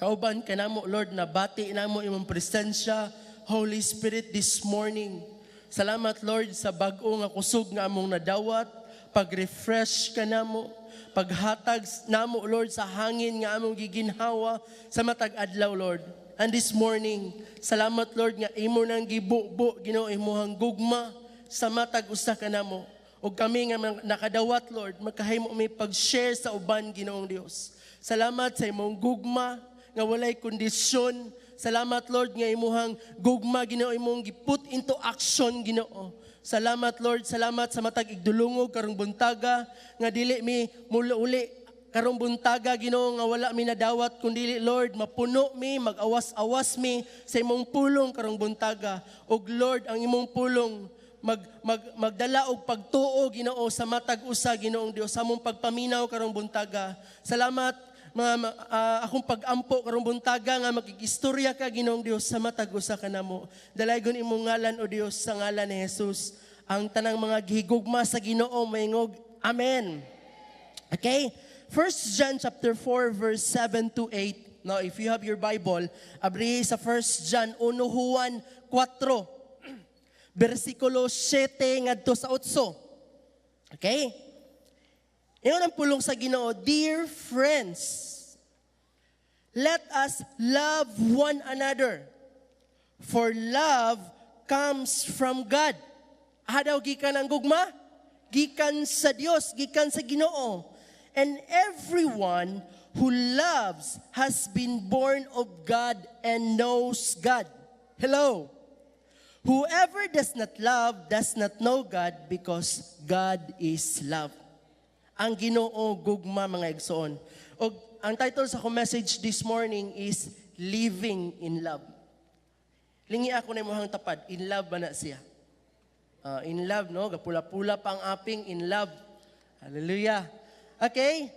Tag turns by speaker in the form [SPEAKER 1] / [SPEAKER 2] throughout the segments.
[SPEAKER 1] Kauban ka namo, Lord, na bati namo imong presensya, Holy Spirit, this morning. Salamat, Lord, sa bag-o nga kusog nga among nadawat, pag-refresh ka namo, paghatag namo, Lord, sa hangin nga among giginhawa sa matag adlaw, Lord. And this morning, salamat, Lord, nga imo nang gibubo, Ginoo, imuhang gugma sa matag usa ka namo. O kami nga nakadawat, Lord, makahimo may pag-share sa uban, Ginoong Dios. Salamat sa imong gugma nga walay kondisyon. Salamat, Lord, nga imuhang gugma, Ginoo, imong giput into action, Ginoo. Salamat, Lord, salamat sa matag igdulungog karong buntaga nga dili mi mula-uli karong buntaga, Ginoo, nga wala mi nadawat kundi, Lord, mapuno mi, mag-awas-awas mi sa imong pulong karong buntaga. Og Lord, ang imong pulong magdala og pagtuo, Ginoo, sa matag usa, Ginoong Dios, sa among pagpaminaw karong buntaga. Salamat akong pag-ampo karong buntaga nga makikistorya ka, Ginoong Dios, sa matag usa kanamo. Dalaygon imong ngalan, o Dios, sa ngalan ni Jesus. Ang tanang mga gihigugma sa Ginoo maingog. Amen. Okay? 1 John chapter 4 verse 7 to 8. Now, if you have your Bible, abri sa 1 John 1 Juan 4 versikulo 7 ngadto sa 8. Okay? Iyon ang pulong sa Ginoo. Dear friends, let us love one another, for love comes from God. Daw gikan ang gugma? Gikan sa Dios, gikan sa Ginoo. And everyone who loves has been born of God and knows God. Hello? Whoever does not love does not know God, because God is love. Ang Ginoo gugma, mga igsoon. O ang title sa akong message this morning is Living in Love. Lingi ako na imong tapad, in love ba na siya? In love, no? Gapula-pula pa ang aping, in love. Hallelujah. Okay?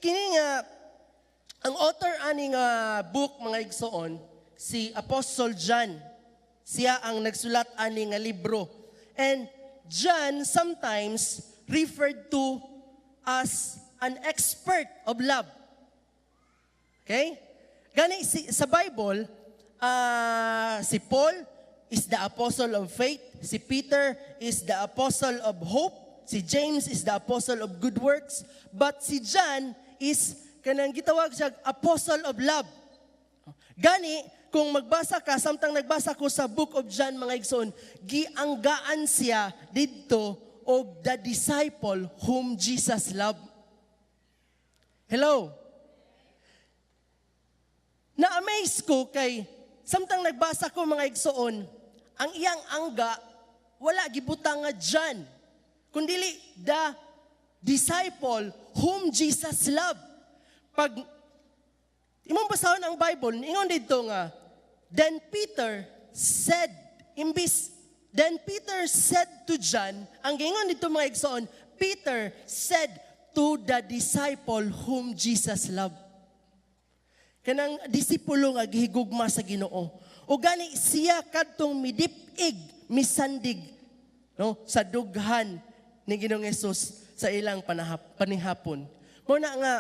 [SPEAKER 1] Kini nga, ang author aning book, mga igsoon, si Apostle John. Siya ang nagsulat ani nga libro. And John sometimes referred to as an expert of love. Okay? Gani sa Bible, si Paul is the apostle of faith, si Peter is the apostle of hope, si James is the apostle of good works, but si John is kanang gitawag siya apostle of love. Gani, kung magbasa ka, samtang nagbasa ko sa Book of John, mga igsoon, gianggaan siya didto og the disciple whom Jesus loved. Hello? Na-amaze ko kay, samtang nagbasa ko, mga igsoon, ang iyang angga, wala gibutang nga John, kundili the disciple whom Jesus loved. Pag imong basahon ang Bible, ingon dito nga, Then Peter said to John, ang gingon dito, mga igsoon, Peter said to the disciple whom Jesus loved. Kanang disipulo nga gihigugma sa Ginoo. O gani siya kadtong midipig, misandig, no, sa dughan ni Ginoong Hesus sa ilang panihapon. Muna nga,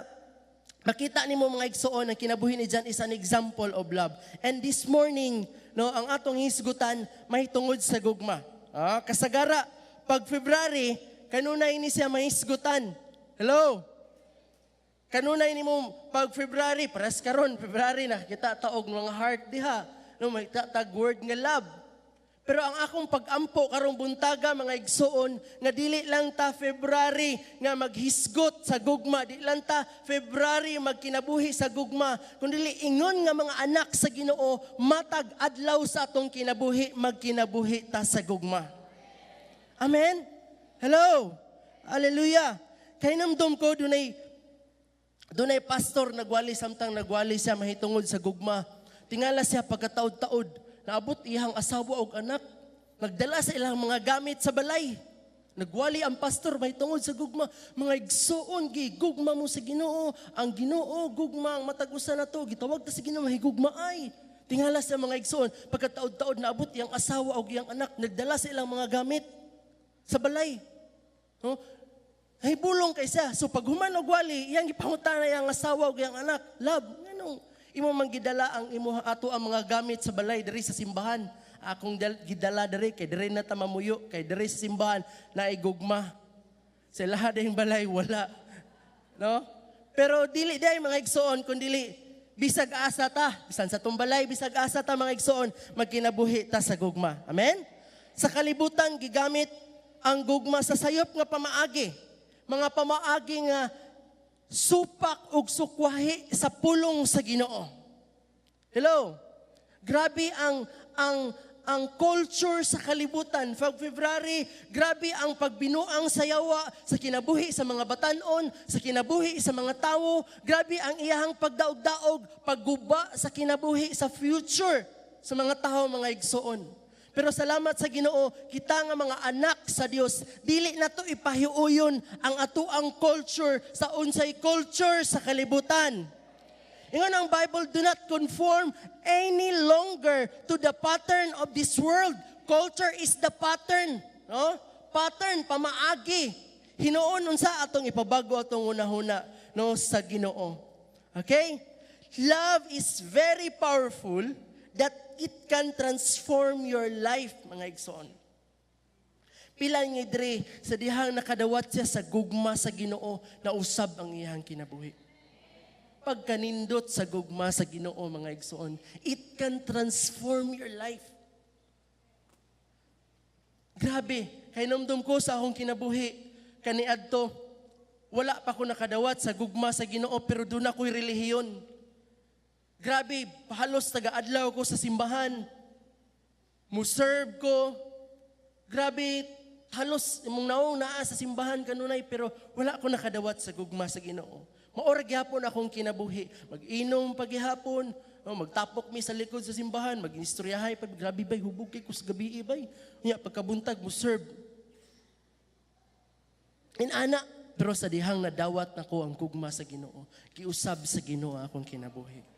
[SPEAKER 1] makita nimo, mga igsoon, ang kinabuhi ni John is an example of love. And this morning, no, ang atong hisgutan mahitungod sa gugma. Kasagara, pag February, kanunay ni siya mahisgutan. Hello? Kanunay ni mo pag February, paras karon February na kita taog mga heart diha. No, may tag word nga love. Pero ang akong pag-ampo karong buntaga, mga igsoon, nga dili lang ta February nga maghisgot sa gugma, dili lang ta February magkinabuhi sa gugma, kundi ingon nga mga anak sa Ginoo, matag adlaw sa atong kinabuhi, magkinabuhi ta sa gugma. Amen? Hello? Hallelujah. Kay namdom ko, dunay pastor nagwali, samtang nagwali siya mahitungod sa gugma. Tingala siya pagkataod-taod, naabot iyang asawa o anak, nagdala sa ilang mga gamit sa balay. Nagwali ang pastor, may tungod sa gugma. Mga igsoon, gugma mo sa Ginoo. Ang Ginoo, gugma, ang matagusan na to. Gitawag ta sa Ginoo, mahigugma ay. Tingala sa mga igsoon, pagkataod-taod, naabot iyang asawa o iyang anak, nagdala sa ilang mga gamit sa balay. No? Ay bulong kay siya. So pag human og wali, iyang ipangutana iyang asawa o iyang anak, love, nganong Imo man gidala ang imo ato ang mga gamit sa balay diri sa simbahan. Akong gidala diri kay diri na ta mamuyo, kay diri sa simbahan na igugma. Sa lahat ng balay wala. No? Pero dili day mga igsoon kun dili bisag asa ta, bisan sa tumbalay bisag asa ta mga igsoon magkinabuhi ta sa gugma. Amen? Sa kalibutan gigamit ang gugma sa sayop nga pamaagi. Mga pamaagi nga supak ug sukwahi sa pulong sa Ginoo. Hello. Grabe ang culture sa kalibutan. Pag February, grabe ang pagbinuang sayawa sa kinabuhi sa mga batanon, sa kinabuhi sa mga tawo. Grabe ang iyahang pagdaog-daog, pagguba sa kinabuhi sa future sa mga tao, mga igsoon. Pero salamat sa Ginoo, kita nga mga anak sa Dios, dili na to ipahiuyon ang atuang culture sa unsay culture sa kalibutan. Ingon ang Bible, do not conform any longer to the pattern of this world. Culture is the pattern, no? Pattern pamaagi. Hinuon unsa atong ipabago atong una-huna no sa Ginoo. Okay? Love is very powerful that it can transform your life, mga igsoon. Pila nga diri sa dihang nakadawat siya sa gugma sa Ginoo na usab ang iyang kinabuhi. Pagkanindot sa gugma sa Ginoo, mga igsoon, it can transform your life. Grabe, kay namdum ko sa akong kinabuhi kaniadto, wala pa ko nakadawat sa gugma sa Ginoo pero doon ako'y relihiyon. Grabe, halos taga-adlaw ko sa simbahan. Muserve ko. Grabe, halos imong naong naa sa simbahan kanunay pero wala ko nakadawat sa gugma sa Ginoo. Maorag gyapon akong kinabuhi. Mag-inom paghihapon, magtapok mi sa likod sa simbahan, mag-istoryahay pag grabe bay hubog kay kus gabi bay. Nya pagkabuntag mo serve. Inana pero sa dihang nadawat nako ang gugma sa Ginoo, giusab sa Ginoo akong kinabuhi.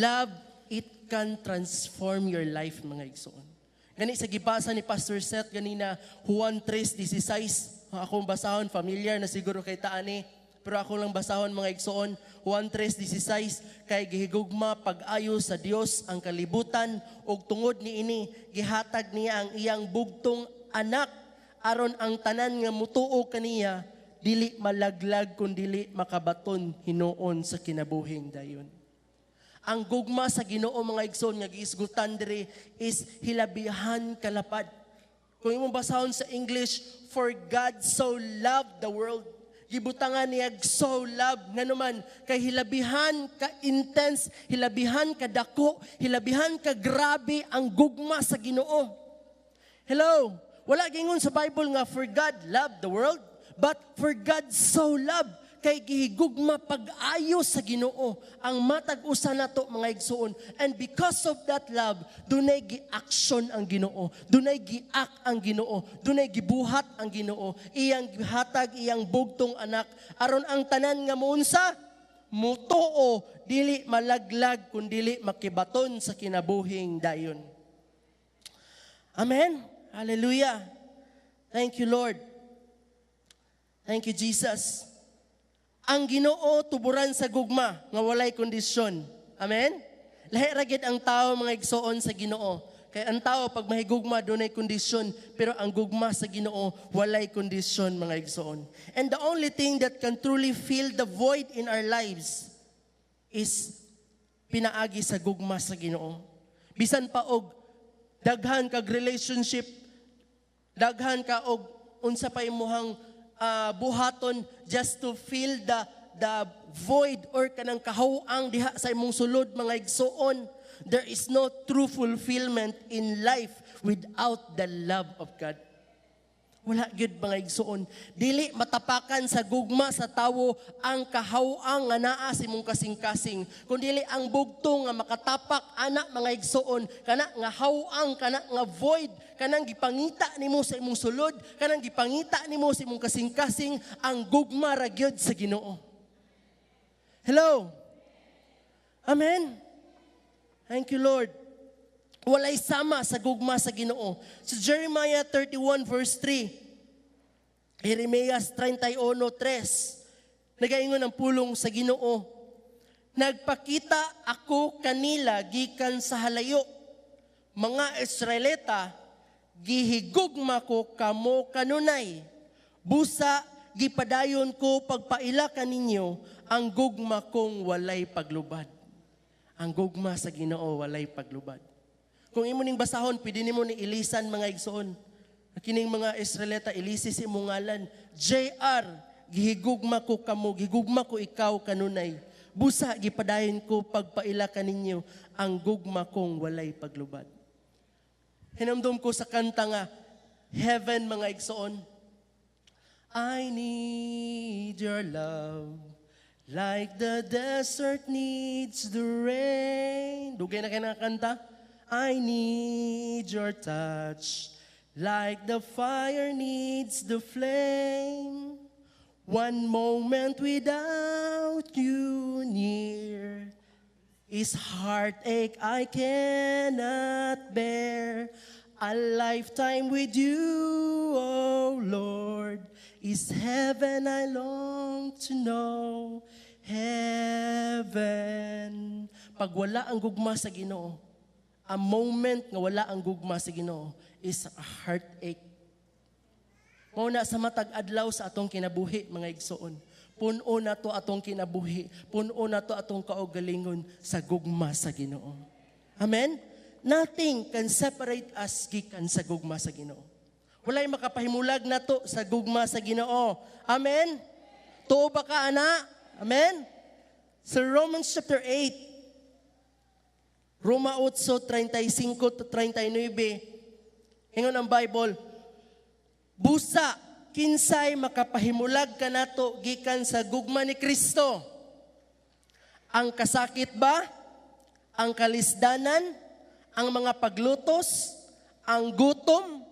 [SPEAKER 1] Love, it can transform your life, mga igsoon. Gani sa gibasa ni Pastor Seth ganina, Juan 3:16, akong basahon, familiar na siguro kay taani, pero ako lang basahon, mga igsoon, Juan 3:16, kay gihigugma pag-ayo sa Dios ang kalibutan, ug tungod niini, gihatag niya ang iyang bugtong anak, aron ang tanan nga mutuo kaniya, dili malaglag kundi makabaton hinuon sa kinabuhing dayon. Ang gugma sa Ginoo, mga igsoon, nga giisgutan diri is hilabihan kalapad. Kung imong basahon sa English, for God so loved the world. Gibutangan niya so love nga naman kay hilabihan ka intense, hilabihan ka dako, hilabihan ka grabe ang gugma sa Ginoo. Hello, wala gingon sa Bible nga for God loved the world, but for God so loved. Kay gihigugma pag-ayo sa Ginoo ang matag usa nato, mga igsoon, and because of that love dunay gi-action ang Ginoo, dunay gi-act ang Ginoo, dunay gibuhat ang Ginoo, iyang gihatag iyang bugtong anak aron ang tanan nga muunsa mutuo, dili malaglag kundi makibaton sa kinabuhing dayon. Amen. Hallelujah. Thank you, Lord. Thank you, Jesus. Ang Ginoo tuburan sa gugma nga walay kondisyon. Amen? Lahi ra gid ang tao, mga igsoon, sa Ginoo. Kay ang tao pag mahigugma dunay kondisyon, pero ang gugma sa Ginoo walay kondisyon, mga igsoon. And the only thing that can truly fill the void in our lives is pinaagi sa gugma sa Ginoo. Bisan pa og daghan kag relationship, daghan ka og unsa pa imuhang buhaton just to fill the void or kanang kahawang diha sa imong sulod, mga igsoon. There is no true fulfillment in life without the love of God. Wala gyud, mga igsoon. Dili matapakan sa gugma sa tawo ang kahawang nga naa sa imong kasing-kasing, kundi ang bugtong nga makatapak ana, mga igsoon, kana nga hawang, kana nga void, kanang gipangita nimo sa imong sulod, kanang gipangita nimo sa imong kasing-kasing, ang gugma ra gyud sa Ginoo. Hello. Amen. Thank you, Lord. Walay sama sa gugma sa Ginoo. Sa Jeremiah 31 verse 3, Jeremias 31:3, nagaingon ang pulong sa Ginoo Nagpakita ako kanila gikan sa halayo. Mga Israelita, gihigugma ko kamo kanunay. Busa, gipadayon ko pagpaila kaninyo ang gugma kong walay paglubad. Ang gugma sa Ginoo walay paglubad. Kung imo ning basahon, pwede nimo ni ilisan mga igsoon. Kining mga Israelita, ilisis imo ngalan. JR, gihigugma ko kamo, gihigugma ko ikaw kanunay. Busa, gipadayon ko pagpaila kaninyo ang gugma kong walay paglubad. Hinamdom ko sa kanta nga, Heaven mga igsoon. I need your love, like the desert needs the rain. Dugay na kayo nakakanta? I need your touch, like the fire needs the flame. One moment without you near is heartache I cannot bear. A lifetime with you, oh Lord, is heaven I long to know. Heaven. Pag wala ang gugma sa Ginoo, a moment nga wala ang gugma sa Ginoo is a heartache. Muna sa matag adlaw sa atong kinabuhi, mga igsoon. Puno na to atong kinabuhi. Puno na to atong kaugalingon sa gugma sa Ginoo. Amen? Nothing can separate us gikan sa gugma sa Ginoo. Walay makapahimulag na to sa gugma sa Ginoo. Amen? Tuo ba ka, ana? Amen? Sa Romans chapter 8, Roma 8:35-39, ingon ang Bible, busa, kinsay makapahimulag ka nato gikan sa gugma ni Kristo? Ang kasakit ba? Ang kalisdanan? Ang mga paglutos? Ang gutom?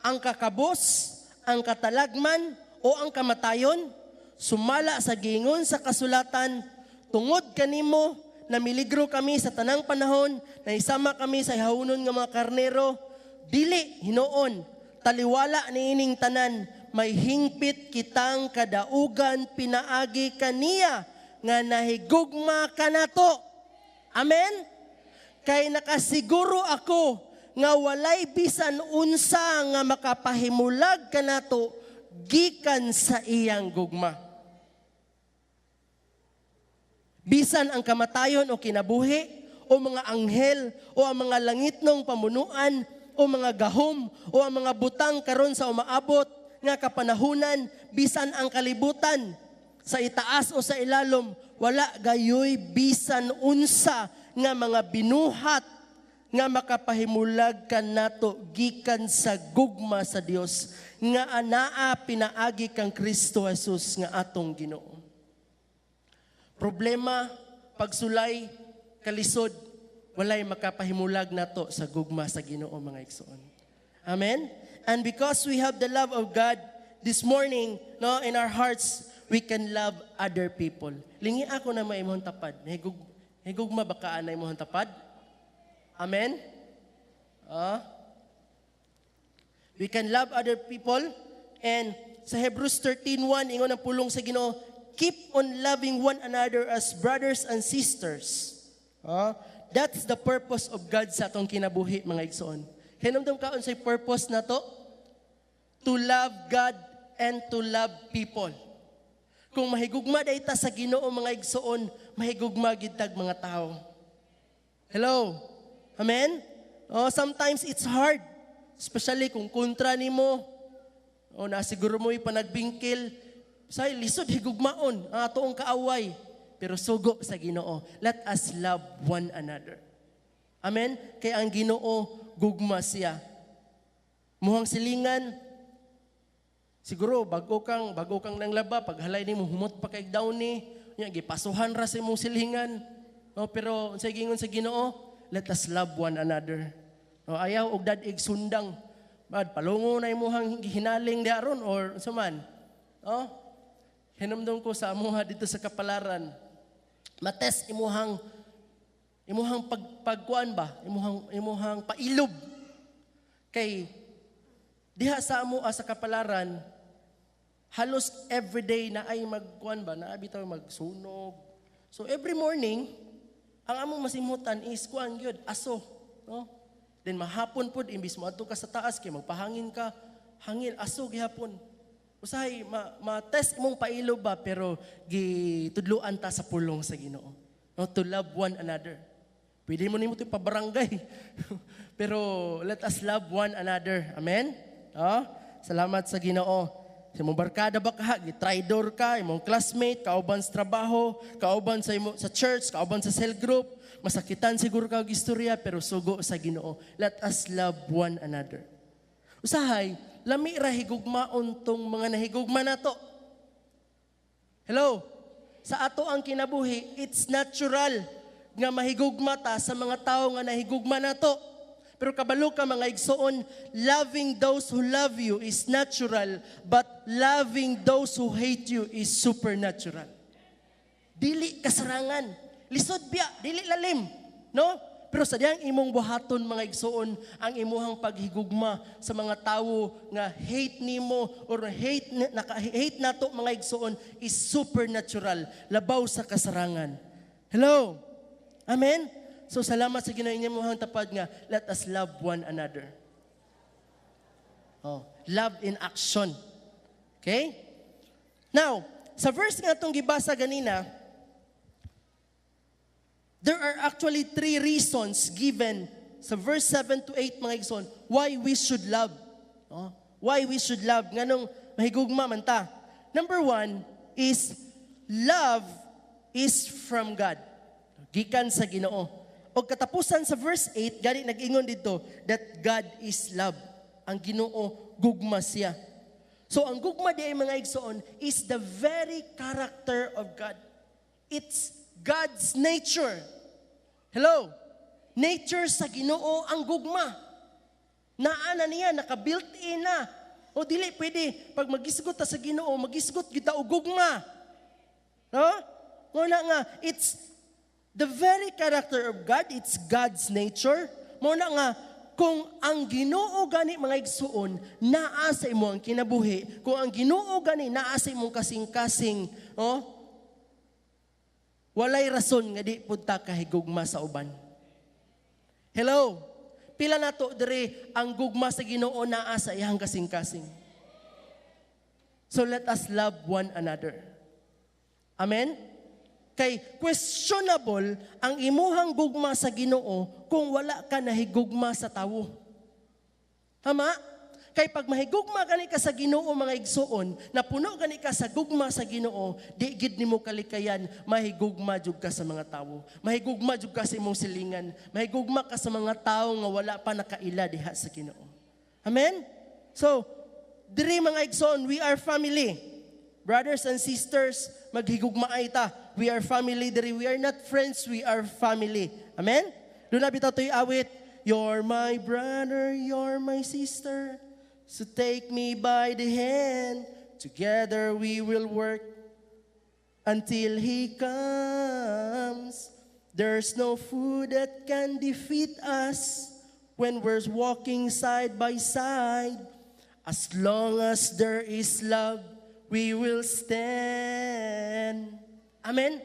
[SPEAKER 1] Ang kakabos? Ang katalagman? O ang kamatayon? Sumala sa gingon sa kasulatan, tungod kanimo, namiligro kami sa tanang panahon, na isama kami sa ihahunon nga mga karnero, dili, hinoon, taliwala niining tanan, may hingpit kitang kadaugan pinaagi kaniya nga nahigugma kanato. Amen? Kay nakasiguro ako nga walay bisan unsa nga makapahimulag kanato gikan sa iyang gugma. Bisan ang kamatayon o kinabuhi o mga anghel o ang mga langitnong pamunuan o mga gahom o ang mga butang karon sa umaabot nga kapanahunan, bisan ang kalibutan sa itaas o sa ilalom, wala gayoy bisan unsa nga mga binuhat nga makapahimulag kanato gikan sa gugma sa Dios nga anaa pinaagi kang Kristo Jesus nga atong Ginoo. Problema, pagsulay, kalisod, walay makapahimulag nato sa gugma sa Ginoo, mga igsoon. Amen? And because we have the love of God this morning, no, in our hearts, we can love other people. Lingi ako na maimong tapad. Higugma ba ka anay mohon tapad? Amen? We can love other people. And sa Hebrews 13:1, ingon ang pulong sa Ginoo, keep on loving one another as brothers and sisters. That's the purpose of God sa atong kinabuhi, mga igsoon. Hinumdum ka unsay purpose na to? To love God and to love people. Kung mahigugma dayta sa Ginoo, mga igsoon, mahigugma gid tag mga tao. Hello? Amen? Sometimes it's hard, especially kung kontra nimo o nasiguro mo ipanagbingkil, say lisod higugmaon ang atoong kaaway, pero sugo sa Ginoo. Let us love one another. Amen? Kay ang Ginoo gugma siya. Muhang silingan, siguro bago kang nang laba, paghalay nimo humot pa kay daw ni, gipasuhan ra sa imong silingan. Pero sa gingon sa Ginoo, let us love one another. Ayaw og dadig sundang. Palungo na imong hinaling diaron or saman. Hinumdum ko sa amuha dito sa kapalaran. Mates imuhang pagkuan ba? Imuhang pailob. Kay diha sa amo sa kapalaran, halos everyday na ay magkuan ba? Na bitaw magsunog, So every morning, ang among masimutan is kuan gyud aso, no? Then mahapon pud imbis mo adto ka sa taas kay magpahangin ka, hangin aso gihapon. Usahay ma-test imong pailo ba pero gitudloan ta sa pulong sa Ginoo. No, to love one another. Pwede mo nimo to pabarangay. Pero let us love one another. Amen? Oh, salamat sa Ginoo. Sa imong barkada ba ka, gitridor ka, imong classmate, kauban sa trabaho, kauban sa church, kauban sa cell group, masakitan siguro ka og istorya pero sugo sa Ginoo. Let us love one another. Usahay, lami ra higugmaon tong mga nahigugma nato. Hello? Sa ato ang kinabuhi, it's natural nga mahigugma ta sa mga tao nga nahigugma nato. Pero kabalo ka mga igsoon, loving those who love you is natural, but loving those who hate you is supernatural. Dili kasarangan. Lisod biya, dili lalim. No? Pero sa diyang imong buhaton mga igsoon, ang imuhang paghigugma sa mga tao nga hate nimo or naka-hate nato mga igsoon is supernatural. Labaw sa kasarangan. Hello? Amen? So salamat sa Ginoo inyong tapad nga, let us love one another. Oh, love in action. Okay? Now, sa verse nga itong gibasa ganina, there are actually 3 reasons given sa verse 7 to 8 mga igsoon why we should love. Oh, why we should love. Nganong mahigugma man ta. Number 1 is love is from God. Gikan sa Ginoo. O katapusan sa verse 8, gani nag-ingon dito that God is love. Ang Ginoo gugma siya. So ang gugma di ay mga igsoon is the very character of God. It's God's nature. Hello? Nature sa Ginoo ang gugma. Naana niya, naka-built-in na. O dili pwede, pag magisgot ta sa Ginoo, magisgot kita og gugma. No? Muna nga, it's the very character of God, it's God's nature. Muna nga, kung ang Ginoo gani mga igsuon, naa sa imo ang kinabuhi, kung ang Ginoo gani naa sa imong kasing-kasing, oh, walay rason nga di punta kahigugma sa uban. Hello? Pila nato diri ang gugma sa Ginoo naa sa iyang kasing-kasing. So let us love one another. Amen? Kay questionable ang imuhang gugma sa Ginoo kung wala ka nahigugma sa tawo. Tama? Kay pag mahigugma gani ka sa Ginoo mga igsoon, napuno gani ka sa gugma sa Ginoo, di gid nimo kalikayan mahigugma jud ka sa mga tawo. Mahigugma jud ka sa imong silingan. Mahigugma ka sa mga tawo nga wala pa nakaila diha sa Ginoo. Amen? So, diri mga igsoon, we are family. Brothers and sisters, maghigugmaay ta. We are family diri. We are not friends, we are family. Amen? Doon na bitaw to'y awit. You're my brother, you're my sister. So take me by the hand. Together we will work until He comes. There's no food that can defeat us when we're walking side by side. As long as there is love, we will stand. Amen?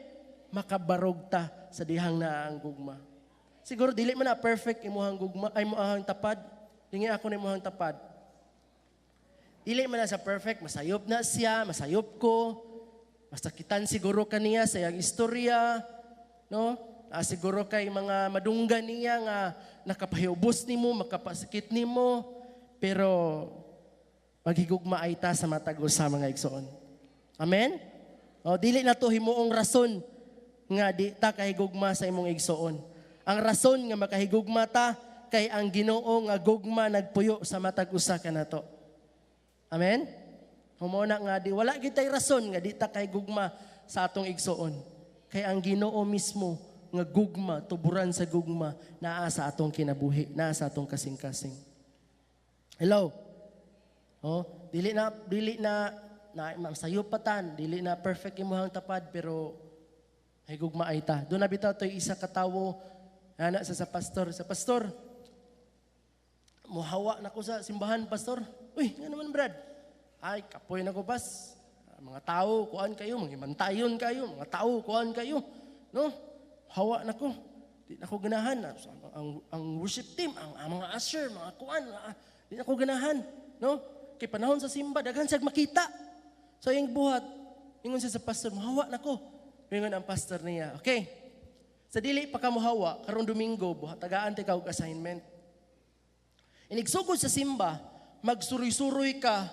[SPEAKER 1] Makabarog ta sa dihang naang gugma. Siguro dili man na perfect imuhang gugma ay imuhang tapad. Dingi ako na imuhang tapad. Dili man na sa perfect, masayop na siya, masayop ko. Masakitan siguro kaniya sa iyang istorya, no? Siguro kay mga madunggan niya nga nakapahiubos nimo, makapasakit nimo, pero maghigugma ay ta sa matag usa mga igsoon. Amen? O, dili na to himuong rason nga di ta kahigugma sa imong igsoon. Ang rason nga makahigugma ta kay ang Ginoo nga gugma nagpuyo sa matag usa kanato. Amen? Humona nga di wala gitay rason nga di ta kahigugma sa atong igsoon. Kay ang Ginoo mismo nga gugma, tuburan sa gugma naa sa atong kinabuhi, naa sa atong kasing-kasing. Hello? Oh, dili na masayop patan, dili na perfect imuhang tapad pero higugma ay ta. Doon na bitaw toy isa ka tawo ana sa pastor. Sa pastor, muhawa na ko sa simbahan, pastor. Uy, nga naman brad. Ay, kapoy na ko pas. Mga tao, kuan kayo, mangimantayon kayo. Mga tao, kuan kayo. no? Hawa na ko. Di na ko ganahan. Ang worship team, ang mga usher, mga kuan, di na ko ganahan, no? Kay panahon sa simba, daghan siya makita. So yung buhat, ingon siya sa pastor, mahawa na ko. Ingon ang pastor niya, okay. Sa dili pa ka mohawa, karong Domingo, buhat, tagaan ti ka og assignment. Inigsugod sa simba, magsuroy-suroy ka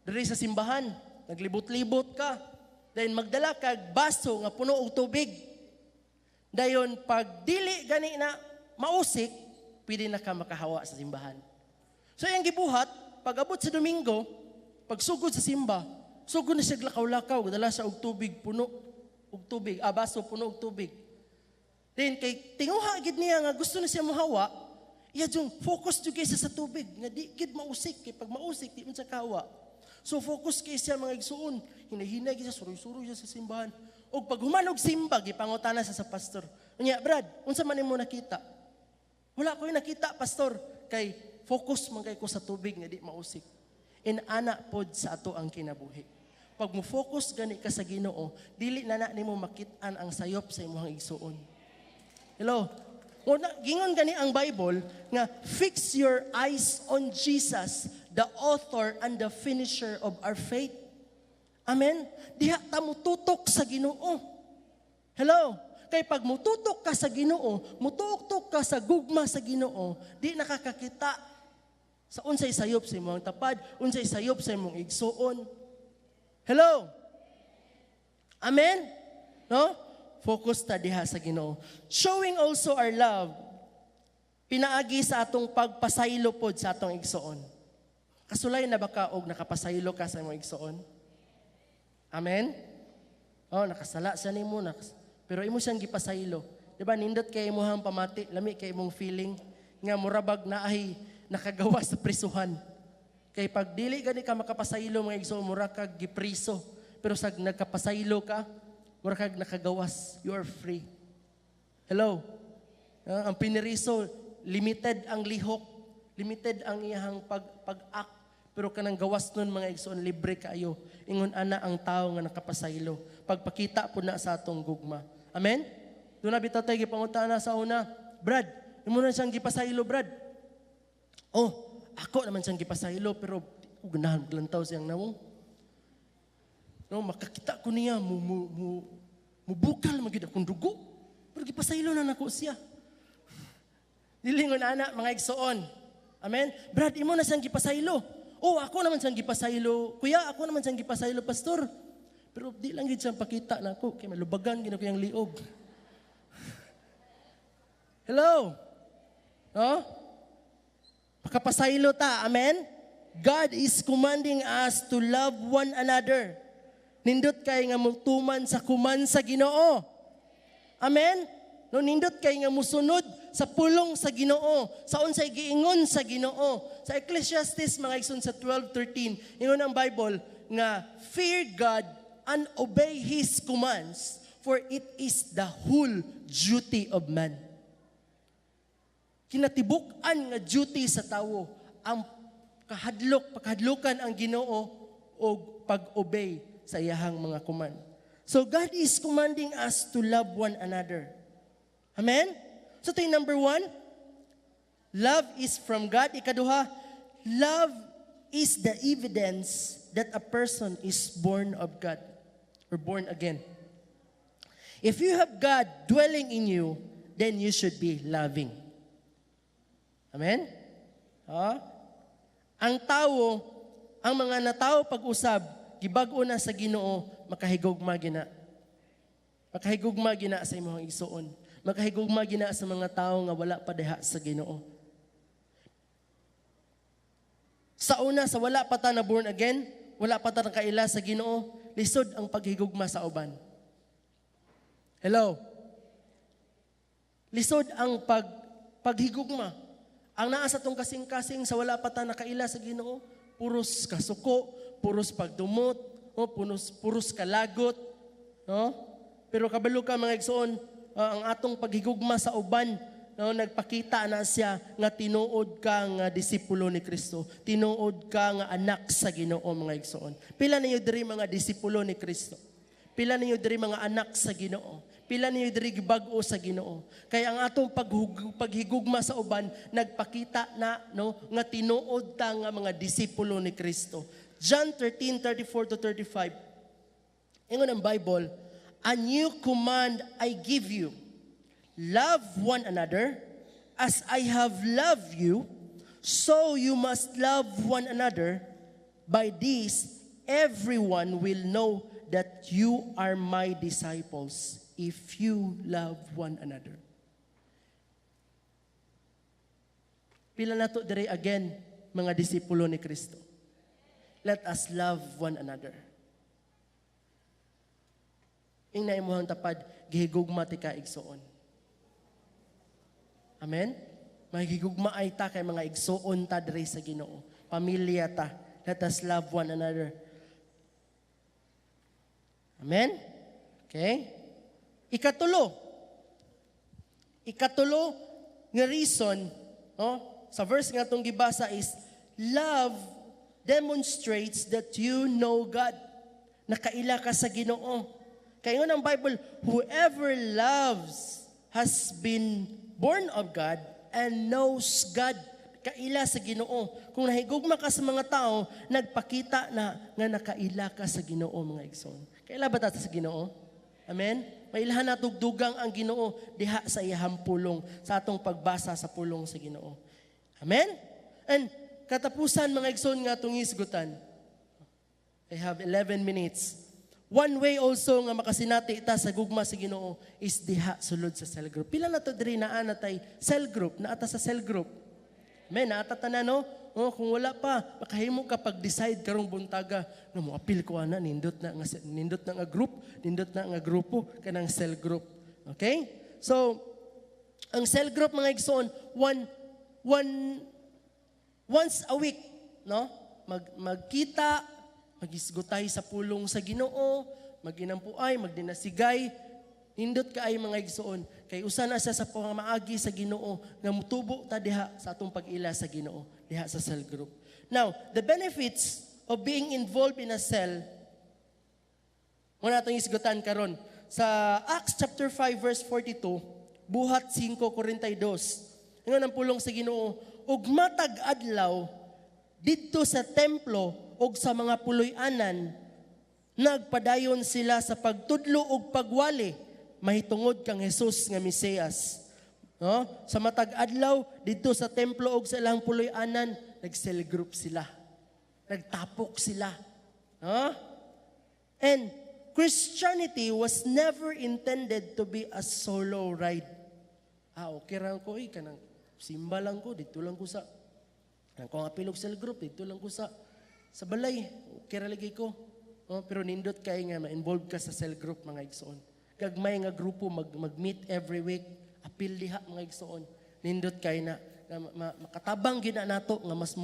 [SPEAKER 1] diri sa simbahan, naglibot-libot ka, then magdala kag baso nga puno og tubig. Dayon pag dili gani na mausik, pwede na ka makahawa sa simbahan. So yung gibuhat, pag abot sa Domingo, pag sugod sa simba, sugod na siya lakaw-lakaw, dala siya og tubig puno og tubig, baso puno og tubig. Then kay tinguha gid niya nga gusto na siya mohawa, iya jung focus jud kay sa tubig nga di gid mausik, kay pag mausik di man siya kahawa. So focus kay siya mga igsuon, hinahinay siya, suroy-suroy siya sa simbahan. Og pag humanog simba, gipangutana sa pastor. Unya, Brad, unsa man nimo nakita? Wala ko nakita, pastor, kay focus man kay ko sa tubig nga di mausik. Ana pod sa ato ang kinabuhi. Pag mo focus gani ka sa Ginoo, dili na nimo makit-an ang sayop sa imong igsuon. Hello? Gingon gani ang Bible nga fix your eyes on Jesus, the author and the finisher of our faith. Amen? Diha ta mututok sa Ginoo. Hello? Kay pag mututok ka sa Ginoo, mututok ka sa gugma sa Ginoo, di nakakakita sa unsay sayop sa imong tapad, unsay sayop sa imong igsuon. Hello? Amen? No? Focus ta diha sa Ginoo. Showing also our love, pinaagi sa atong pagpasaylo pod sa atong igsuon. Kasulay na ba ka og nakapasaylo ka sa imong igsuon? Amen? Oh, nakasala siya nimo, pero imo siyang gipasaylo. Diba, nindot kay imong pamati, lami kay imong feeling, nga murabag na ay nakagawa sa prisuhan. Kay pag dili gani ka makapasaylo mga igsuon, mura kag gipriso. Pero sa nagkapasaylo ka, mura kag nakagawas, you are free. Hello? Ang piniriso, limited ang lihok, limited ang iyang pag-act, pero kanang gawas nun mga igsoon, libre kaayo. Ingon ana ang tao nga nakapasaylo. Pagpakita po na sa atong gugma. Amen? Doon na bitaw tayo gipangutana sa una, Brad, imo na siyang gipasaylo, Brad. Oh, ako naman siyang gipasaylo, pero ugnahan glantaw siyang nawong. No, makakita ko niya, mubukal magid akong dugo. Pero gipasaylo na nako siya. Dilingon ana mga igsoon. Amen? Brad, imo na siyang gipasaylo. Oh, ako naman siyang gipasaylo. Kuya, ako naman siyang gipasaylo, pastor. Pero di lang gid siyang pakita na ako. Kaya malubagan gina ko yung liog. Hello? No? Pakapasaylo ta. Amen? God is commanding us to love one another. Nindot kay nga mutuman sa kuman sa Ginoo. Amen? No, nindot kay nga musunod sa pulong sa Ginoo, sa unsay giingon sa Ginoo. Sa Ecclesiastes mga igsoon sa 12:13, ingon ang Bible nga fear God and obey His commands, for it is the whole duty of man. Kinatibuk-an nga duty sa tawo ang pakahadlukan ang Ginoo o pag-obey sa iyahang mga command. So God is commanding us to love one another. Amen? So ito yung number 1, love is from God. Ikaduha, love is the evidence that a person is born of God or born again. If you have God dwelling in you, then you should be loving. Amen? Ang tao, ang mga natao pag-usab, gibag-o na sa Ginoo, makahigugma gina. Makahigugma gina sa imong igsuon. Makahigugma gina sa mga tao nga wala pa diha sa Ginoo. Sa una, sa wala pa ta na born again, wala pa ta nakaila sa Ginoo, lisod ang paghigugma sa uban. Hello? Lisod ang paghigugma. Ang naa sa tong kasing-kasing sa wala pa ta nakaila sa Ginoo, puros kasuko, puros pagdumot, puros kalagot, no? Pero kabalo ka mga igsoon, ang atong paghigugma sa uban, no, nagpakita na siya nga tinuod ka nga disipulo ni Kristo, tinuod ka nga anak sa Ginoo mga igsoon. Pila ninyo diri mga disipulo ni Kristo? Pila ninyo diri mga anak sa Ginoo? pila niyo diri gibag-o sa Ginoo. Kaya ang atong paghigugma sa uban nagpakita na no nga tinuod ta nga mga disipulo ni Kristo. John 13:34-35. Ingon ang Bible, "A new command I give you, love one another as I have loved you, so you must love one another. By this, everyone will know that you are my disciples if you love one another." Pila na to dire again, mga disipulo ni Kristo. Let us love one another. Ing na imuhang tapad, gihigugma ti ka igsoon. Amen? Magigugma ay ta kay mga igsoon ta dire sa Ginoo. Pamilya ta. Let us love one another. Amen? Okay? Ikatulo nga reason, no, sa verse nga itong gibasa is, love demonstrates that you know God. Nakaila ka sa Ginoo. Kaya nga ng Bible, whoever loves has been born of God and knows God. Kaila sa Ginoo. Kung nahigugma ka sa mga tao, nagpakita na nga nakaila ka sa Ginoo, mga igsoon. Kaila ba ta sa Ginoo? Amen? Mailahan na tugdugang ang Ginoo diha sa iyahang pulong, sa atong pagbasa sa pulong sa Ginoo. Amen? And katapusan, mga igsoon, nga itong isgutan. I have 11 minutes. One way also nga makasinati ita sa gugma sa Ginoo is diha sulod sa cell group. Pila na to diri naa natay cell group, naata sa cell group. Amen, naata tanan no? Oh, kung wala pa, makahimo ka pag-decide karong buntaga, no mo apil ko ana nindot na nga group, nindot na nga grupo kanang cell group. Okay? So, ang cell group, mga igsoon, once a week, no? Magkita, magisgutay sa pulong sa Ginoo, maginampuay, magdinasigay, nindot ka ay mga igsoon. Kay usa na siya sa pangamaagi sa Ginoo nga mutubo ta diha sa atong pag-ila sa Ginoo, diha sa cell group. Now, the benefits of being involved in a cell, muna itong isgutan karon sa Acts chapter 5 verse 42, buhat 5:42. Ingon ang pulong sa Ginoo, ug matag adlaw didto sa templo og sa mga puloy-anan, nagpadayon sila sa pagtudlo og pagwali mahitungod kang Jesus nga Mesiyas. No? Sa matag adlaw didto sa templo og sa ilang puloy-anan, nag-cell group sila. Nagtapok sila. No? And Christianity was never intended to be a solo ride. Okay ra ko kanang simba lang ko dito lang ko sa kung apilog cell group dito lang ko sa balay, kira lagi ko. Pero nindot kay nga ma-involved ka sa cell group, mga igsoon. Gagmay nga grupo mag-meet every week, apil diha, mga igsoon. Nindot kay na makatabang gina nato nga mas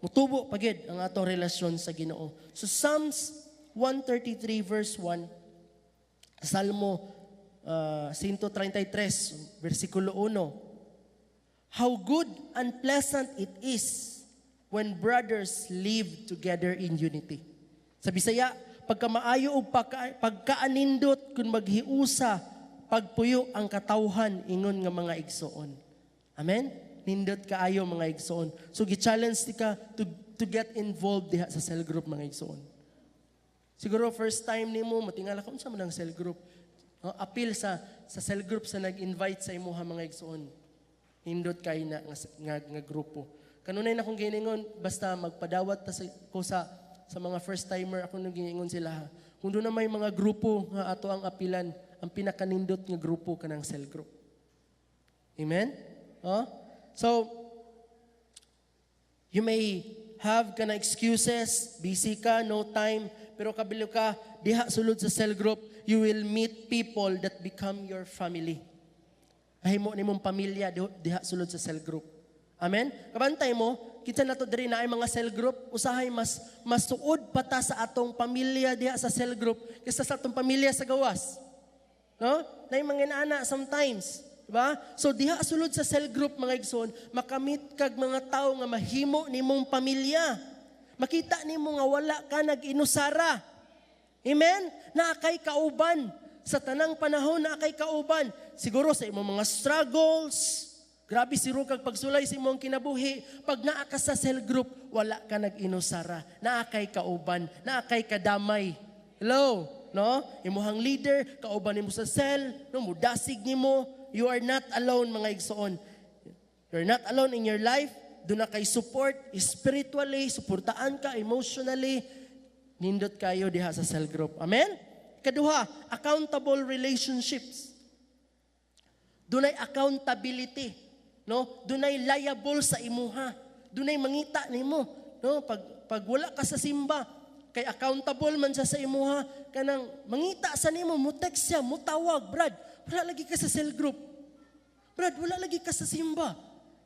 [SPEAKER 1] mutubo pagid ang atong relasyon sa Ginoo. So Psalms 133 verse 1, Salmo 133 versikulo 1. How good and pleasant it is when brothers live together in unity. Sa Bisaya, pagkamaayo o pagkaanindot kung maghiusa, pagpuyo ang katawhan ingon nga mga igsoon. Amen? Nindot kaayo mga igsoon. So gi-challenge ti ka to get involved diha sa cell group, mga igsoon. Siguro first time nimo matingala ka unsa man ang cell group. Appeal sa cell group sa nag-invite sa imuha, mga igsoon. Nindot kay na nga grupo. Kanunay na akong giningon, basta magpadawat ko sa mga first timer, ako nang giningon sila. Kung doon na may mga grupo nga ato ang apilan, ang pinakanindot nga grupo kanang cell group. Amen? So, you may have kana excuses, busy ka, no time, pero kabilo ka, diha sulod sa cell group, you will meet people that become your family. Ahimo nimong pamilya diha sulod sa cell group. Amen? Kabantay mo, kita na to diri na ay mga cell group, usahay mas suod pa ta sa atong pamilya diha sa cell group kaysa sa atong pamilya sa gawas. No? Na yung mga inaana sometimes. Diba? So diha sulod sa cell group, mga igsoon, makamit kag mga tao nga mahimo nimong pamilya. Makita nimo nga wala ka nag-inusara. Amen? Na kay kauban sa tanang panahon na kay kauban. Siguro sa imong mga struggles, grabe siro kag pagsulay sa imong kinabuhi, pag naa ka sa cell group, wala ka nag-inusara, naa kay kauban, naa kay kadamay. Hello, no? Imuhang leader, kauban nimo sa cell, no, mudasig nimo, you are not alone mga igsoon. You're not alone in your life. Doon na kay support, spiritually, suportaan ka, emotionally, nindot kayo diha sa cell group. Amen? Kaduha, accountable relationships. Dunay accountability, no? Dunay liable sa imuha. Dunay mangita nimo, no? Pag wala ka sa simba, kay accountable man siya sa imuha, kanang mangita sa nimo, mo text siya, mo tawag, Brad, wala lagi ka sa cell group. Brad, wala lagi ka sa simba.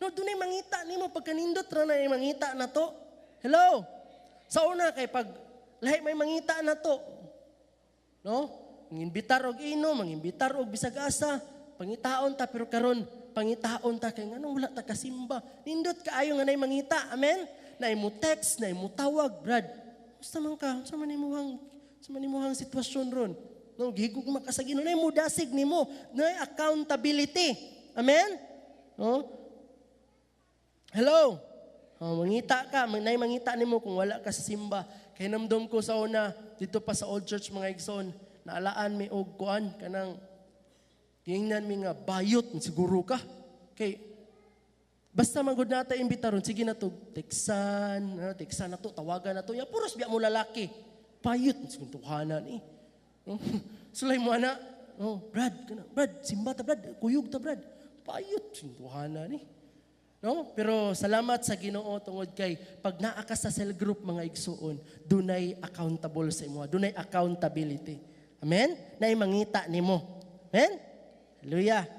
[SPEAKER 1] No, dunay mangita nimo pagkanindot ra na mangita na to. Hello. Sa una kay pag lahi may mangita na to. No? Mangimbitar og ino, mangimbitar og bisag asa, pangitaon ta pero karon pangitaon ta kay nganong wala ta kasimba. Nindot kaayo nga nay mangita. Amen. Nay mo text, nay mo tawag, Brad. Musta man ka? Sa manimuhang sitwasyon ron. No, gihigog makasagino nay mo dasig nimo, nay accountability. Amen. No? Hello. Mangita ka, mangita nimo kung wala ka sa simba. Kay namdom ko sa una dito pa sa Old Church mga igsoon, naalaan mi og kuan kanang tingnan mi nga bayot siguro ka. Kay basta magud nata imbitaron, sige na to, teksan na to, tawagan na to. Ya puros biya mo lalaki. Bayot siguro tuhanan eh. Sulay mo ana. Brad, simba ta Brad, kuyog ta Brad. Bayot siguro tuhanan eh. No? Pero salamat sa Ginoo tungod kay pag naa ka sa cell group mga igsuon, dunay accountable sa imo, dunay accountability. Amen? Nay mangita nimo. Amen? Hallelujah.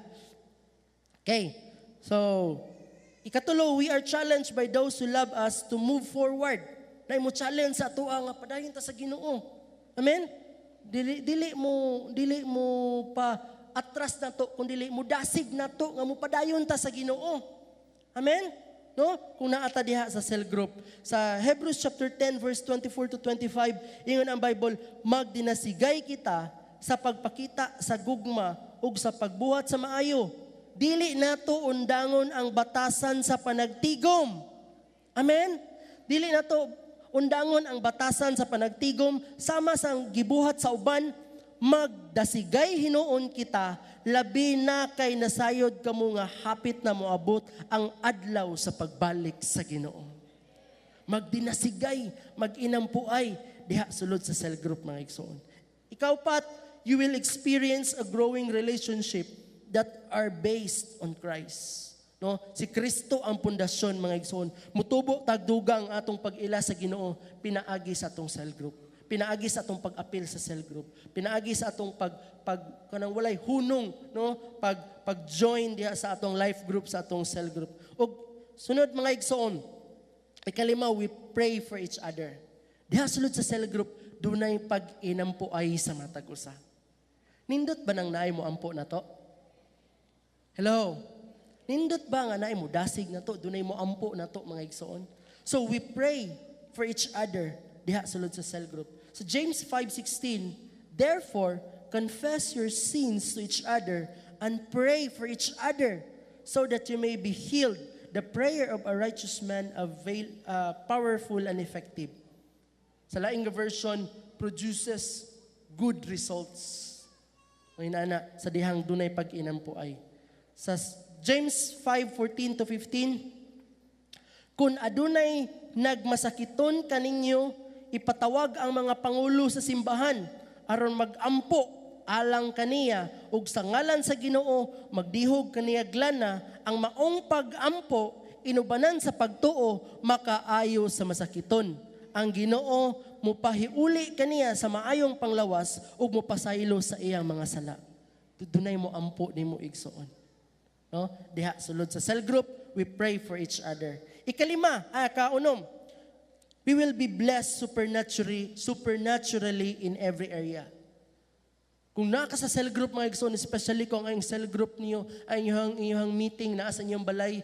[SPEAKER 1] Okay. So, ikatulo, we are challenged by those who love us to move forward. Nay mo challenge sa atoa nga padayon ta sa Ginoo. Amen? Dili mo pa atras na to, kung dili mo dasig na to nga mo padayon ta sa Ginoo. Amen? No? Kung naata diha sa cell group. Sa Hebrews chapter 10 verse 24 to 25, ingon ang Bible, magdinasigay kita sa pagpakita sa gugma ug sa pagbuhat sa maayo. Dili nato undangon ang batasan sa panagtigom. Amen? Dili nato undangon ang batasan sa panagtigom sama sa gibuhat sa uban, magdasigay hinuon kita, labi na kay nasayod kamo nga hapit na moabot ang adlaw sa pagbalik sa Ginoo. Magdinasigay, mag-inampuay diha sulod sa cell group mga igsoon. Ikaw pat, you will experience a growing relationship that are based on Christ. No? Si Kristo ang pundasyon mga igsoon. Mutubo tagdugang atong pag-ila sa Ginoo pinaagi sa atong cell group. Pinaagi sa atong pag-apil sa cell group. Pinaagi sa atong kanang walay hunong, no? Pag-join diha sa atong life group, sa atong cell group. O sunod mga igsoon, ikalima, we pray for each other. Diha sulod sa cell group, dunay pag-inampuay sa matag usa. Nindot ba nang naay mo ampo na to? Hello? Nindot ba nga naay mo dasig na to, dunay mo ampo na to mga igsoon? So we pray for each other diha sulod sa cell group. So James 5:16, therefore, confess your sins to each other and pray for each other so that you may be healed. The prayer of a righteous man powerful and effective. Sa laing version, produces good results. O inana, sa dihang dunay pag-inampuay. Sa James 5:14 to 15, kung adunay nagmasakiton kaninyo, ipatawag ang mga pangulo sa simbahan aron magampo alang kaniya ug sa ngalan sa Ginoo magdihog kaniya glana ang maong pag-ampo inubanan sa pagtuo makaayo sa masakiton. Ang Ginoo mopahiuli kaniya sa maayong panglawas ug mopasaylo sa iyang mga sala. Dunay mo ampo nimo igsoon. No? Diha sulod sa cell group, we pray for each other. Ikalima, kaunom, we will be blessed supernaturally in every area. Kung naka sa cell group mga igsoon, especially kung ang cell group niyo ay inyong meeting na sa inyong balay,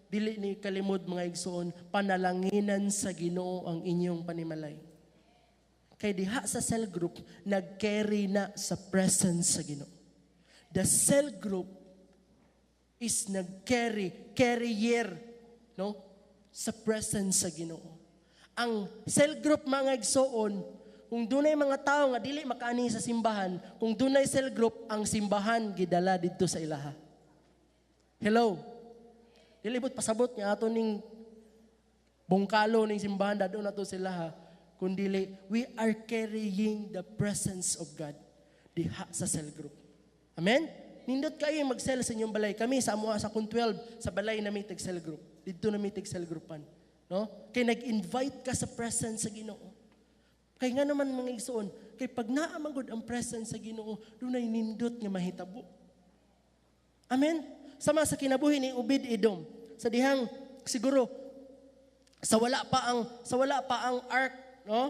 [SPEAKER 1] dili ni kalimod mga igsoon, panalanginan sa Ginoo ang inyong panimalay. Kay diha sa cell group, nag-carry na sa presence sa Ginoo. The cell group is carrier, no? Sa presence sa Ginoo. Ang cell group mga igsoon, kung dunay mga tao nga dili makaani sa simbahan, kung dunay cell group, ang simbahan gidala didto sa ilaha. Hello. Dili bot pasabot nga ato ning bungkalo ning simbahan dadto na to sila ha. Kundili, we are carrying the presence of God diha sa cell group. Amen? Nindot kayo mag-cell sa inyong balay. Kami sa amuha sa kun 12 sa balay na may cell group. Dito na may cell groupan. No? Kay nag-invite ka sa presence sa Ginoo. Kay nga naman mga igsoon, kay pag naamagod ang presence sa Ginoo, dunay nindot nga mahitabo. Amen? Sama sa kinabuhi ni Obed-Edom. Sa dihang siguro sa wala pa ang ark, no?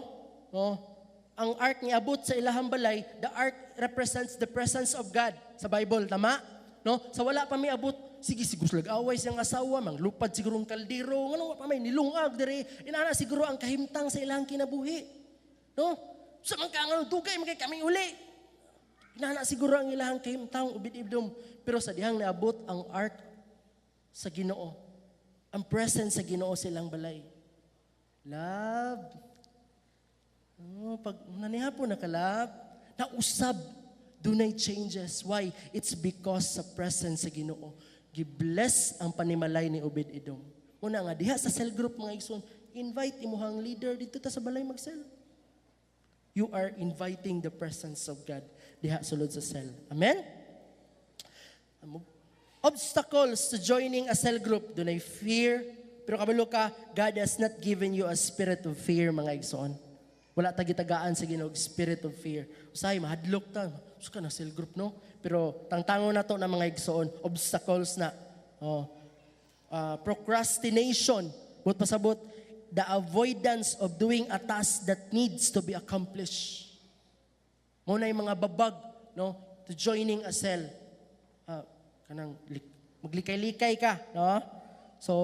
[SPEAKER 1] Ang ark ni abot sa ilahang balay, the ark represents the presence of God sa Bible, tama? No? Sa wala pa may abot, sige lag away siyang asawa, manglupad siguro ang kaldero, ngano pa may nilungag diri, inana siguro ang kahimtang sa ilahang kinabuhi. No? Sa man ka dugay magay kami uli. Inana siguro ang ilahang kahimtang Obed-Edom, pero sa dihang naabot ang ark sa Ginoo, ang presence sa Ginoo silang balay. Love. Pag naniha po nakalab, nausab, dunay changes. Why? It's because sa presence sa Ginoo. Gibless ang panimalay ni Obed-Edom. Una nga, diha sa cell group mga igsoon, invite imuhang leader dito ta sa balay mag-cell. You are inviting the presence of God diha sulod sa cell. Amen? Obstacles to joining a cell group. Dunay fear. Pero kabalo ka, God has not given you a spirit of fear mga igsoon. Wala tagitagaan sa Ginoo spirit of fear. Usahay mahadlok ta. Suka na cell group no. Pero tangtangon na to ng mga igsoon, obstacles na. Procrastination. But pasabot, the avoidance of doing a task that needs to be accomplished. Muna yung mga babag, no, to joining a cell. Kanang maglikay-likay ka, no? So,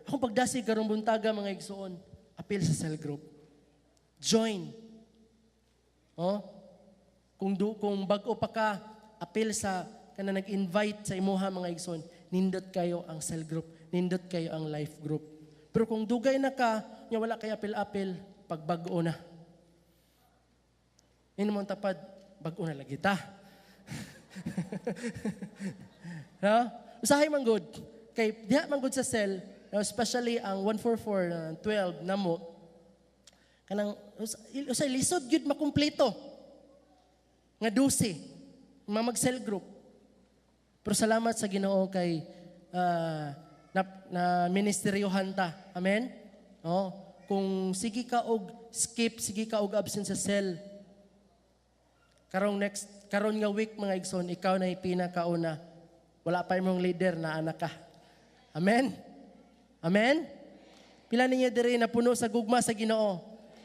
[SPEAKER 1] akong pagdasig karong buntaga mga igsoon, appeal sa cell group. Join. Kung bago pa ka, appeal sa kana nag-invite sa imuha mga igsoon, nindot kayo ang cell group, nindot kayo ang life group. Pero kung dugay na ka, nya wala kay apil-apil, pagbago na. Ini mo tapad, bago na lagi ta. No? Usahay man good. Kay diha man good sa cell, especially ang 144 12 namo. Kanang usay lisod gyud makumpleto. Nga 12 mag-cell group. Pero salamat sa Ginoo kay na ministeryohan ta. Amen? No? Kung sige ka og skip, sige ka og absent sa cell. Karon nga week mga igsoon, ikaw na pinakauna. Wala pa imong leader na anak ka. Amen? Amen? Pila ninyo diri na puno sa gugma sa Ginoo.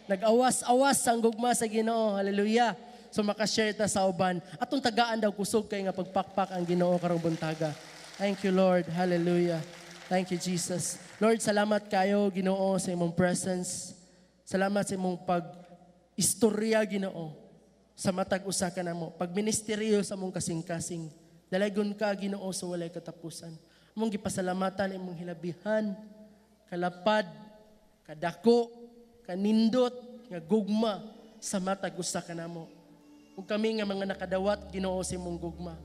[SPEAKER 1] Nag-awas-awas ang gugma sa Ginoo. Hallelujah. So makashare ta sa uban. Atong tagaan daw kusog kay nga pagpakpak ang Ginoo karong buntaga. Thank you Lord. Hallelujah. Thank you Jesus. Lord, salamat kayo Ginoo sa imong presence. Salamat sa imong pag-istorya Ginoo. Sa matag usa ka namo, pagministeryo sa among kasing-kasing. Dalaygon ka Ginoo sa walay katapusan. Among gipasalamatan imong hilabihan, kalapad, kadako, kanindot, nga gugma sa matag usa ka namo. Ug kami nga mga nakadawat Ginoo sa imong gugma.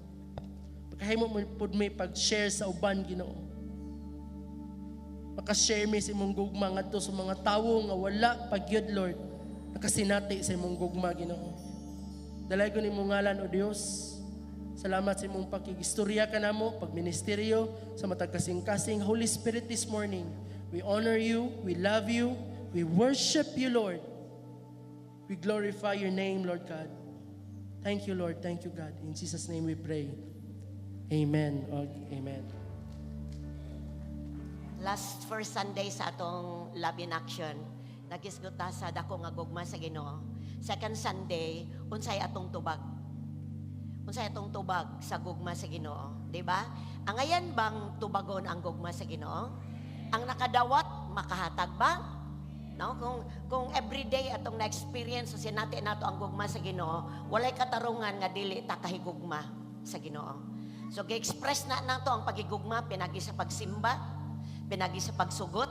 [SPEAKER 1] Pagkahimo mo pud may pag-share sa uban Ginoo. Maka-share mi sa imong gugma ngadto sa mga tawo nga wala pagyud Lord. Nakasinati sa imong gugma Ginoo. Dalaygon imong ngalan o Dios. Salamat sa imong pakigistorya ka namo, pagministeryo sa matag kasing-kasing. Holy Spirit, this morning, we honor you, we love you, we worship you, Lord. We glorify your name, Lord God. Thank you, Lord. Thank you, God. In Jesus' name we pray. Amen. Amen.
[SPEAKER 2] Last first Sunday sa atong Love in Action, nagisguta sa dako nga gugma sa Ginoo. Second Sunday, unsay atong tubag. Unsay atong tubag sa gugma sa Ginoo, di ba? Ang ayan bang tubagon ang gugma sa Ginoo? Ang nakadawat makahatag ba? No, kung everyday atong na-experience sa natin nato ang gugma sa Ginoo, walay katarungan nga dili ta kahigugma sa Ginoo. So gi-express na nato ang pagigugma pinagi sa pagsimba, pinagi sa pagsugot,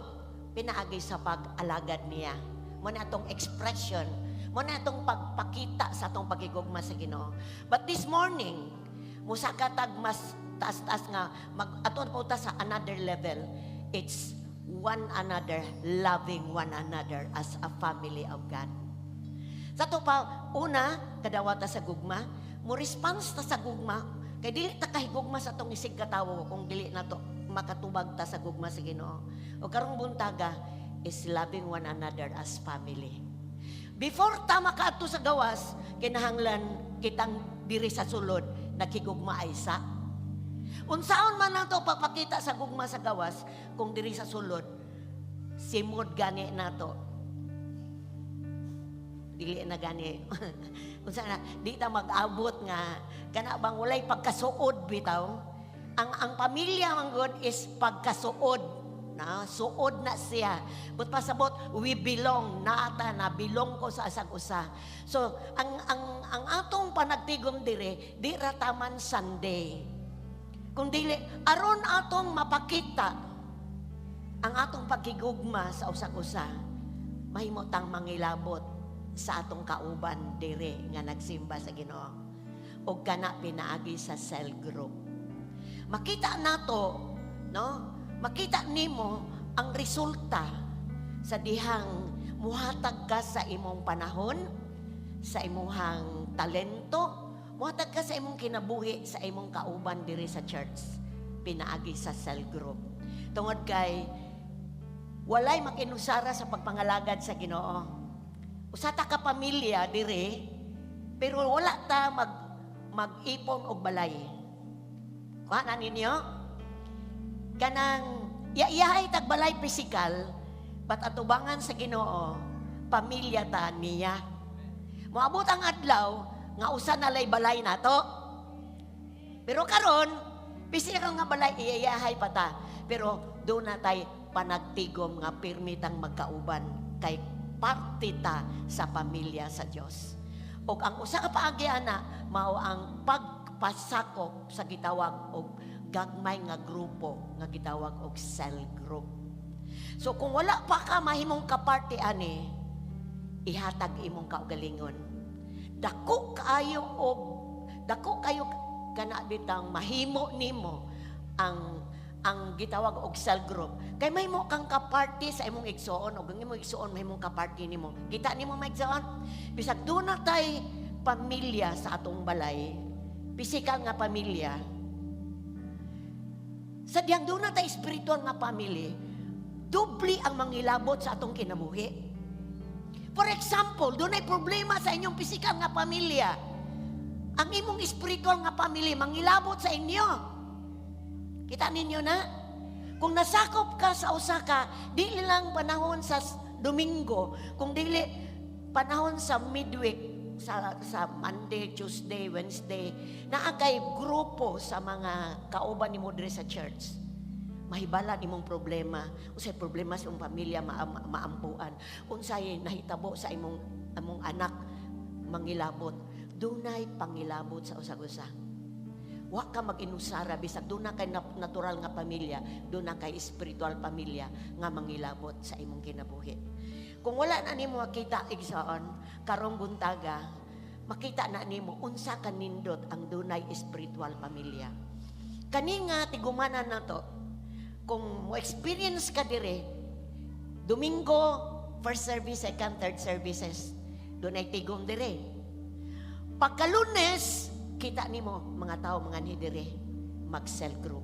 [SPEAKER 2] pinagi sa pag-alagad niya. Mo na atong expression, mo na atong pagpakita sa atong pagigugma sa Ginoo. But this morning, musakatag mas taas-taas nga aton po ta sa another level. It's one another, loving one another as a family of God. Sa to pa, una, kadawata sa gugma, mo response ta sa gugma, kay dili ta kahigugma sa tong isig katawo kung dili na to makatubag ta sa gugma sa Ginoo. O karong buntaga is loving one another as family. Before ta makaadto sa gawas, kinahanglan kitang diri sa sulod nakigugma ay sa. Unsaon man lang to pagpakita sa gugma sa gawas kung diri sa sulod simod gani nato. Dili na gani. Unsa na di ta mag-abot nga kana bang walay pagkasuod bitaw. Ang pamilya man God is pagkasuod. Na suod na siya. But pasabot we belong naata na belong ko sa asag usa. So ang atong panagtigom dire di ra taman Sunday. Kung dili aron atong mapakita ang atong pagigugma sa usag-usa, mahimo tang mangilabot sa atong kauban dire nga nagsimba sa Ginoo o kana pinaagi sa cell group. Makita nato, no? Makita nimo ang resulta sa dihang muhatag ka sa imong panahon, sa imong talento, muhatag ka sa imong kinabuhi sa imong kauban diri sa church, pinaagi sa cell group. Tungod kay walay makinusara sa pagpangalagad sa Ginoo. Usa ta ka pamilya diri, pero wala ta mag-ipon og balay. Kuha na ninyo? Kanang iyahay tagbalay pisikal, but atubangan sa Ginoo, pamilya ta niya. Moabot ang adlaw nga usa na lay balay nato. Pero karon, pisikal nga balay iyahay pa ta. Pero do na tay panagtigom nga pirmitang magkauban kay parte ta sa pamilya sa Dios. Og ang usa ka paagi ana mao ang pagpasakop sa gitawag og gagmay nga grupo nga gitawag og cell group. So kung wala pa ka mahimong kaparte ani, ihatag imong kaugalingon. Dako kayo kana bitang mahimo nimo ang gitawag og cell group. Kay mahimo kang kaparte sa imong igsoon og ang imong igsoon mahimong kaparte nimo. Kita nimo maigsoon bisag duna tay pamilya sa atong balay, pisikal nga pamilya. Sa diyang doon na tayo spiritual nga family, dubli ang mangilabot sa atong kinabuhi. For example, doon ay problema sa inyong pisikal nga pamilya. Ang imong spiritual nga family, mangilabot sa inyo. Kita ninyo na? Kung nasakop ka sa usaka, dili lang panahon sa Domingo, kung dili panahon sa midweek, sa Monday, Tuesday, Wednesday, naagay grupo sa mga kauban nimo diri sa church. Mahibala nimong problema, unsay problema sa imong pamilya maampuan, unsay nahitabo sa imong anak mangilabot. Dunay pangilabot sa usag-usa. Wa ka mag-inusara bisag duna kay natural nga pamilya, duna kay spiritual pamilya nga mangilabot sa imong kinabuhi. Kung wala na nimo makita igsoon karong buntaga, makita na nimo unsa ka nindot ang dunay spiritual pamilya. Kani nga tigumanan nato. Kung mo experience ka dire, Domingo, first service, second, third services, dunay tigom dire. Pagka-Lunes, kita nimo mga tao mga ni dire mag-cell group.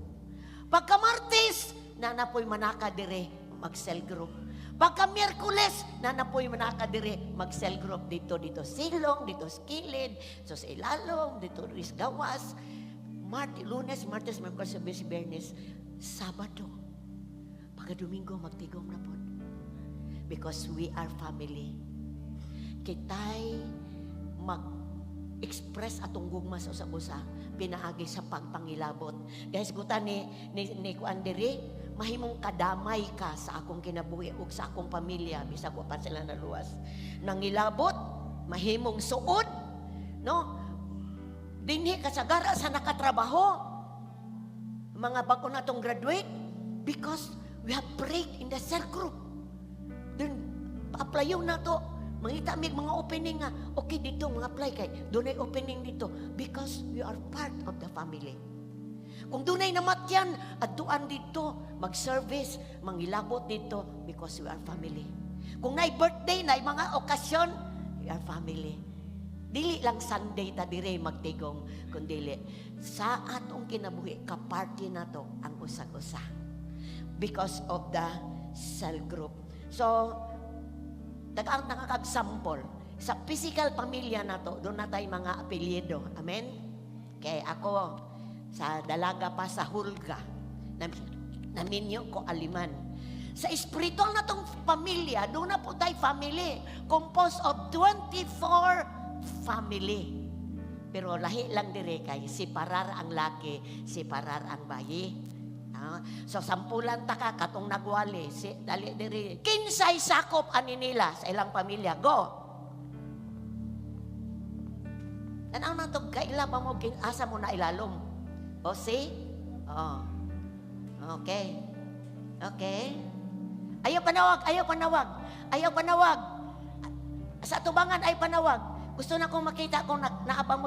[SPEAKER 2] Pagka-Martes, nanapoy manaka dire mag-cell group. Pagka Miyerkules, nanapoy manaka dire mag-cell group dito silong, dito skilid, so sa ilalong, dito ris gawas. Lunes, Martes, Miyerkules, Biyernes, Sabado. Pagka Domingo magtigom na po. Because we are family. Kitay mag-express atong gugma sa usab-usa pinaagi sa pagpangilabot. Guys, guta ni kuan diri mahimong kadamay ka sa akong kinabuhi ug sa akong pamilya bisag wa pa sila naluwas. Nangilabot, mahimong suod, no? Dinhi kasagara sa nakatrabaho. Mga bago na tong graduate because we have prayed in the cell group. Then pa-applyo na to. Mangita mig mga opening nga, okay dito mga apply kay dunay opening dito because we are part of the family. Kung dunay namatyan, adtuan dito, mag-service, mangilabot dito because we are family. Kung naay birthday, naay mga okasyon, we are family. Dili lang Sunday ta dire magtigong, kundi sa atong kinabuhi ka-party na to ang usag-usa because of the cell group. So, dagang nakaka-example. Sa physical pamilya na to, doon na tayo mga apelyido. Amen? Kaya ako, sa dalaga pa sa Hulga, naminyo ko Aliman. Sa espiritual na tong pamilya, doon na po tayo family. Composed of 24 family. Pero lahi lang dire kay si parar ang laki, si parar ang bayi. So sampulan ta ka katong nagwali si dali diri kinsay sakop ani nila sa ilang pamilya go. Ano na to kaila pa mo asa mo na ilalom. O see? Oh. Okay. Okay. Ayaw panawag. Sa tubangan ay panawag. Gusto na kong makita kung naapa mo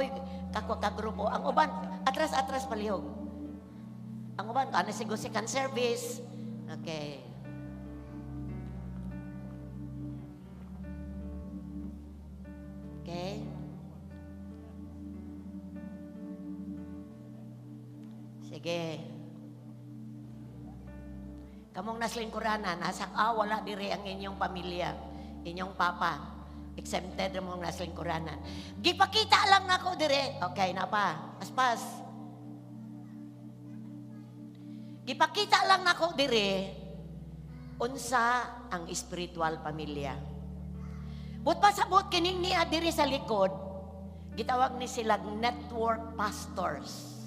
[SPEAKER 2] kagrupo. Ang uban atras palihog. Ang uban, ano siguro second service. Okay. Okay. Sige. Kamong naslingkuranan, wala diri ang inyong pamilya, inyong papa. Exempted mong naslingkuranan. Gipakita lang nako dire. Okay, na pa. Aspas. Ipakita lang nako dire unsa ang spiritual pamilya. But pasabot kining niya dire sa likod, gitawag ni sila network pastors.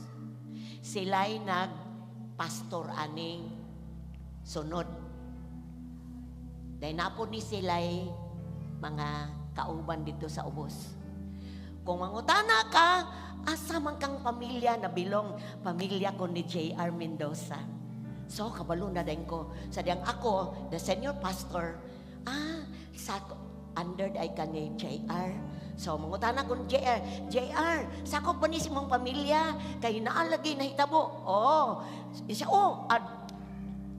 [SPEAKER 2] Sila'y nag-pastor aning sunod. Dahil napo ni sila'y mga kauban dito sa ubos. Kung mangutana ka, asa man kang pamilya na bilong pamilya ko ni J.R. Mendoza. So, kabalo na din ko. Sadyang ako, the senior pastor, under ay ka ni J.R. So, mangutana ko ni J.R., sakop pa ni si mong pamilya, kayo naalagi na hitabo. Oh, siya,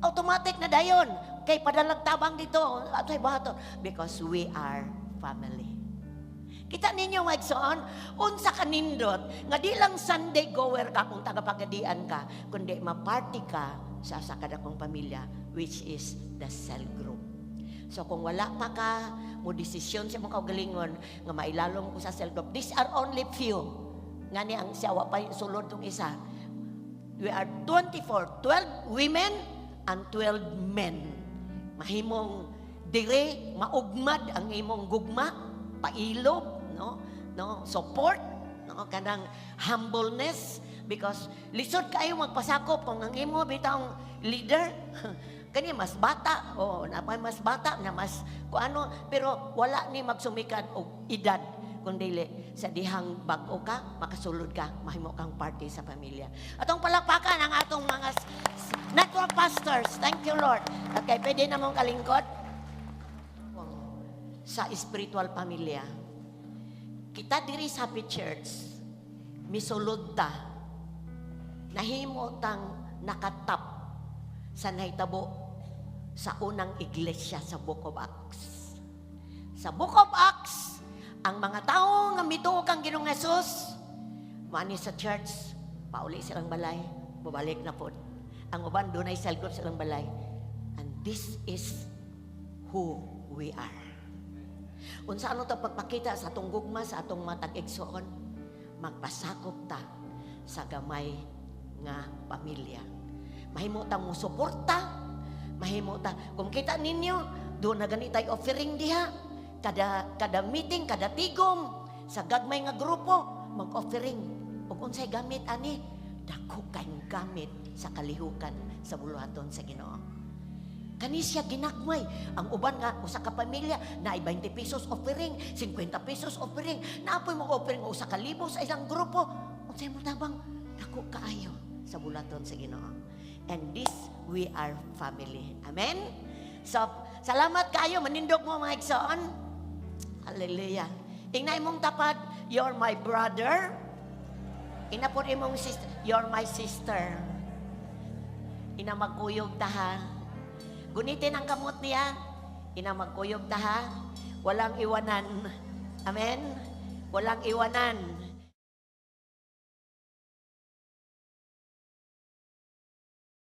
[SPEAKER 2] automatic na dayon. Kay padalag tabang dito. Ato'y bahato. Because we are family. Kita ninyo nga igsoon, unsa ka nindot, nga di lang Sunday goer ka kung tagapagadian ka, kundi maparty ka sa kadakong pamilya, which is the cell group. So kung wala pa ka, mo desisyon sa mga kaugalingon, nga mailalong ko sa cell group, these are only few. Nga ni ang siyawa pa sulod tong isa. We are 24, 12 women and 12 men. Mahimong dire, maugmad ang imong gugma, pailob, no support, no kanang humbleness because lisod kayo magpasakop kung ang imo bitang leader kani mas bata napay mas bata na mas kuano pero wala ni magsumikan og edad kundi sa dihang bag-o ka makasulod ka mahimo kang party sa pamilya. Atong palakpakan ang atong mga network pastors. Thank you Lord. Okay, pwede na mong kalingkod sa spiritual pamilya. Kita diri sa Happy Church, misulod ta, nahimo tang nakatap sa nahitabo sa unang iglesia sa Book of Acts. Sa Book of Acts, ang mga tao nga mituo kang Ginoong Hesus, mani sa church, pauli silang balay, babalik na po. Ang uban dunay cell group silang balay. And this is who we are. Unsa ano ta pagpakita sa atong gugma sa atong matag igsoon, magpasakop ta sa gamay nga pamilya. Mahimo ta mo suporta, mahimo ta kung kita ninyo do na ganitay offering diha kada meeting, kada tigom sa gagmay nga grupo mag-offering ug unsay gamit ani dako kayong gamit sa kalihukan sa buluhaton sa Ginoo. Kani siya ginagmay. Ang uban nga, usa ka pamilya, na 20 pesos offering, 50 pesos offering, naapoy mo offering o usa ka libo sa isang grupo. Unsay mo tabang, dako kaayo sa bulaton sa Ginoo. And this, we are family. Amen? So, salamat kaayo, manindog mo mga igsoon. Hallelujah. Ingnay mong tapat, you're my brother. Inapod imong sister, you're my sister. Ina magkuyog ta ha. Gunitin ang kamot niya. Ina magkuyog ta ha. Walang iwanan. Amen? Walang iwanan.